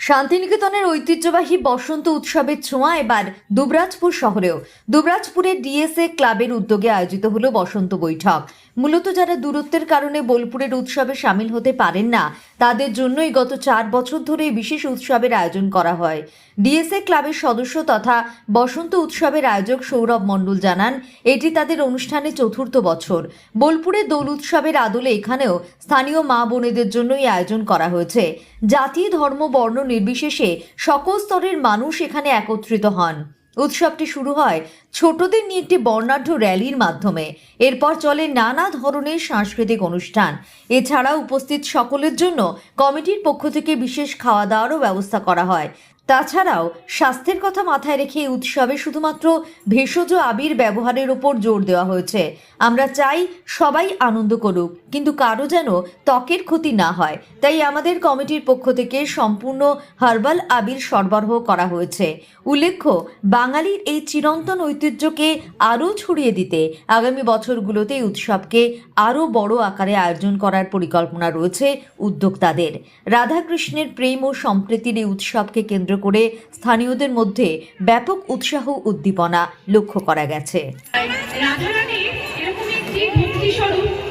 শান্তিনিকেতনের ঐতিহ্যবাহী বসন্ত উৎসবের ছোঁয়া এবার দুবরাজপুর শহরেও। দুবরাজপুরের ডিএসএ ক্লাবের উদ্যোগে আয়োজিত হলো বসন্ত বৈঠক। মূলত যারা দূরত্বের কারণে বোলপুরের উৎসবে সামিল হতে পারেন না, তাদের জন্যই গত 4 বছর ধরে বিশেষ উৎসবের আয়োজন করা হয়। ডিএসএ ক্লাবের সদস্য তথা বসন্ত উৎসবের আয়োজক সৌরভ মণ্ডল জানান, এটি তাদের অনুষ্ঠানে 4র্থ বছর। বোলপুরে দোল উৎসবের আদলে এখানেও স্থানীয় মা বোনেদের জন্যই আয়োজন করা হয়েছে। জাতি, ধর্ম, বর্ণ নির্বিশেষে সকল স্তরের মানুষ এখানে একত্রিত হন। উৎসবটি শুরু হয় ছোটদের নিয়ে একটি বর্ণাঢ্য র্যালির মাধ্যমে। এরপর চলে নানা ধরনের সাংস্কৃতিক অনুষ্ঠান। এছাড়া উপস্থিত সকলের জন্য কমিটির পক্ষ থেকে বিশেষ খাওয়া দাওয়ারও ব্যবস্থা করা হয়। তাছাড়াও স্বাস্থ্যের কথা মাথায় রেখে এই উৎসবে শুধুমাত্র ভেষজ আবির ব্যবহারের উপর জোর দেওয়া হয়েছে। আমরা চাই সবাই আনন্দ করুক, কিন্তু কারো যেন ত্বকের ক্ষতি না হয়, তাই আমাদের কমিটির পক্ষ থেকে সম্পূর্ণ হার্বাল আবির সরবরাহ করা হয়েছে। উল্লেখ্য, বাঙালির এই চিরন্তন ঐতিহ্যকে আরও ছড়িয়ে দিতে আগামী বছরগুলোতে এই উৎসবকে আরও বড় আকারে আয়োজন করার পরিকল্পনা রয়েছে উদ্যোক্তাদের। রাধাকৃষ্ণের প্রেম ও সম্প্রীতির এই উৎসবকে কেন্দ্র করে স্থানীয়দের মধ্যে ব্যাপক উৎসাহ উদ্দীপনা লক্ষ্য করা গেছে।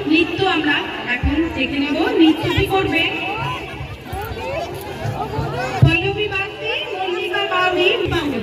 নৃত্য আমরা এখন দেখে নেব। নৃত্যটি করবে পল্লবী বাগদি, মল্লিকা বাউরি বাউরি।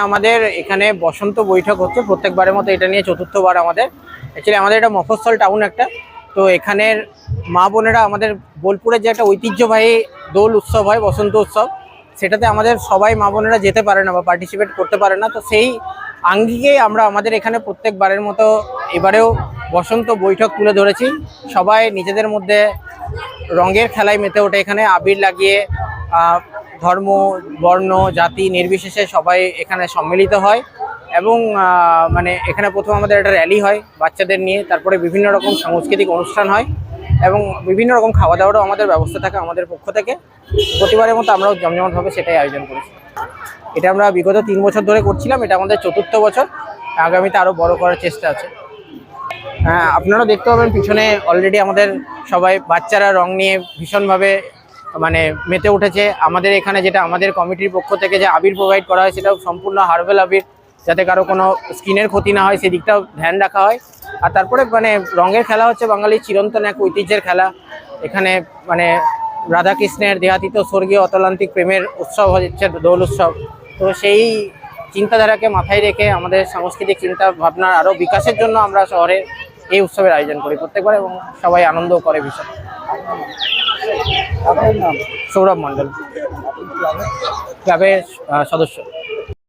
আমাদের এখানে বসন্ত বৈঠক হচ্ছে প্রত্যেকবারের মতো, এটা নিয়ে 4র্থবার আমাদের। অ্যাকচুয়ালি আমাদের এটা মফস্বল টাউন একটা, তো এখানের মা বোনেরা আমাদের বোলপুরের যে একটা ঐতিহ্যবাহী দোল উৎসব হয়, বসন্ত উৎসব, সেটাতে আমাদের সবাই মা বোনেরা যেতে পারে না বা পার্টিসিপেট করতে পারে না। তো সেই আঙ্গিকেই আমরা আমাদের এখানে প্রত্যেকবারের মতো এবারেও বসন্ত বৈঠক তুলে ধরেছি। সবাই নিজেদের মধ্যে রঙের খেলায় মেতে ওঠে। এখানে আবির লাগিয়ে ধর্ম, বর্ণ, জাতি নির্বিশেষে সবাই এখানে সম্মিলিত হয় এবং মানে এখানে প্রথম আমাদের একটা র্যালি হয় বাচ্চাদের নিয়ে, তারপরে বিভিন্ন রকম সাংস্কৃতিক অনুষ্ঠান হয় এবং বিভিন্ন রকম খাওয়া দাওয়ারও আমাদের ব্যবস্থা থাকে আমাদের পক্ষ থেকে। প্রতিবারের মতো আমরাও জমজমাটভাবে সেটাই আয়োজন করেছি। এটা আমরা বিগত 3 বছর ধরে করছিলাম, এটা আমাদের 4র্থ বছর। আগামীতে আরও বড় করার চেষ্টা আছে। হ্যাঁ, আপনারাও দেখতে পাবেন পিছনে অলরেডি আমাদের সবাই বাচ্চারা রং নিয়ে ভীষণভাবে মানে মেতে উঠেছে। আমাদের এখানে যেটা আমাদের কমিটির পক্ষ থেকে যে আবির প্রোভাইড করা হয়, সেটাও সম্পূর্ণ হার্বাল আবির, যাতে কারো কোনো স্কিনের ক্ষতি না হয় সেদিকটাও ধ্যান রাখা হয়। আর তারপরে মানে রঙের খেলা হচ্ছে বাঙালির চিরন্তন এক ঐতিহ্যের খেলা। এখানে মানে রাধাকৃষ্ণের দেহাতীত স্বর্গীয় অতলান্তিক প্রেমের উৎসব হচ্ছে দোল উৎসব। তো সেই চিন্তাধারাকে মাথায় রেখে আমাদের সাংস্কৃতিক চিন্তা ভাবনার আরও বিকাশের জন্য আমরা শহরে এই উৎসবের আয়োজন করি প্রত্যেকবার এবং সবাই আনন্দও করে ভীষণ। সৌরভ মণ্ডল, ক্লাবের সদস্য।